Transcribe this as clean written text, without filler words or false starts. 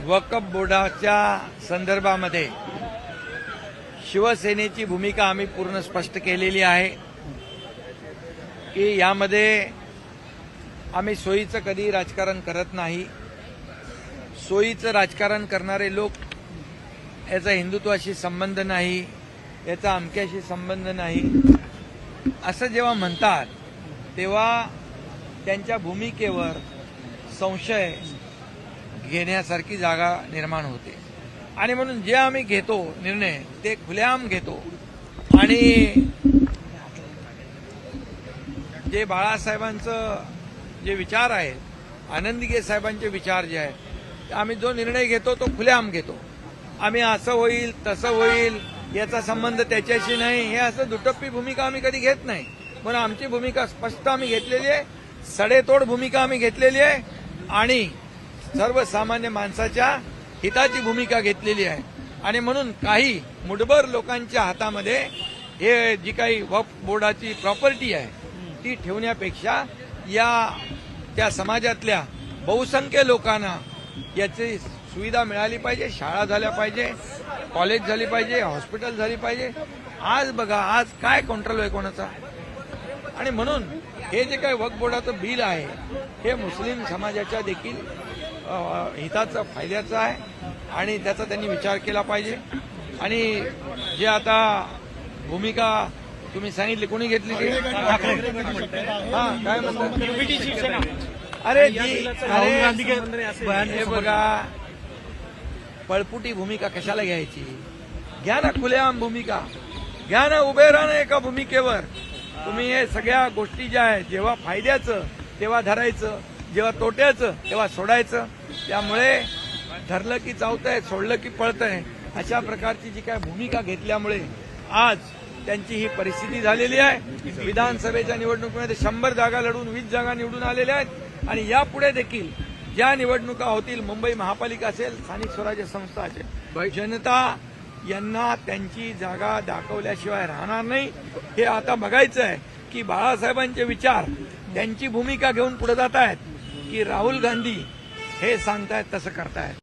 वक्फ बोर्डाच्या संदर्भामध्ये शिवसेनेची भूमिका आम्ही पूर्ण स्पष्ट केलेली आहे की यामध्ये आम्ही सोयीचं कधी राजकारण करत नाही. सोयीचं राजकारण करणारे लोक याचा हिंदुत्वाशी संबंध नाही, याचा अमक्याशी संबंध नाही असं जेव्हा म्हणतात तेव्हा त्यांच्या भूमिकेवर संशय घेण्यासारखी जागा निर्माण होते. आणि म्हणून जे आम्ही घेतो निर्णय ते खुलेआम घेतो. आणि जे बाळासाहेबांचं जे विचार आहेत, आनंदीगे साहेबांचे विचार जे आहेत, आम्ही जो निर्णय घेतो तो खुलेआम घेतो. आम्ही असं होईल तसं होईल याचा संबंध त्याच्याशी नाही, हे असं दुटप्पी भूमिका आम्ही कधी घेत नाही. म्हणून आमची भूमिका स्पष्ट आम्ही घेतलेली आहे, सडेतोड भूमिका आम्ही घेतलेली आहे आणि सर्वसामान्य माणसाच्या हिताची भूमिका घेतलेली आहे. आणि म्हणून काही मुठभर लोकांच्या हातामध्ये हे जी काही वक्फ बोर्डाची प्रॉपर्टी आहे ती ठेवण्यापेक्षा त्या समाजातल्या बहुसंख्य लोकांना याची सुविधा मिळाली पाहिजे, शाळा झाल्या पाहिजे, कॉलेज झाली पाहिजे, हॉस्पिटल झाली पाहिजे. आज बघा, आज काय कंट्रोल आहे कोणाचा. आणि म्हणून हे जे काही वक्फ बोर्डाचं बिल आहे हे मुस्लिम समाजाच्या देखील हिताचं, फायद्याचं आहे आणि त्याचा त्यांनी विचार केला पाहिजे. आणि जे आता भूमिका तुम्ही सांगितली, कोणी घेतली ती? हा, काय म्हणतात? अरे हे बघा, पळपुटी भूमिका कशाला घ्यायची? घ्या ना खुलेआम भूमिका, घ्या ना, उभे राहा ना एका भूमिकेवर. तुम्ही हे सगळ्या गोष्टी ज्या आहेत, जेव्हा फायद्याचं तेव्हा धरायचं, जेव्हा तोट्याचं तेव्हा सोडायचं. त्यामुळे धरलं की चावतंय, सोडलं की पळतंय, अशा प्रकारची जी काय भूमिका घेतल्यामुळे आज त्यांची ही परिस्थिती झालेली आहे. विधानसभेच्या निवडणुकीमध्ये 100 जागा लढून 20 जागा निवडून आलेल्या आहेत. आणि यापुढे देखील ज्या निवडणुका होतील, मुंबई महापालिका असेल, स्थानिक स्वराज्य संस्था असेल, जनता यांना त्यांची जागा दाखवल्याशिवाय राहणार नाही. हे आता बघायचं आहे की बाळासाहेबांचे विचार त्यांची भूमिका घेऊन पुढे जात आहेत की राहुल गांधी हे सांगतायत तसं करतायत.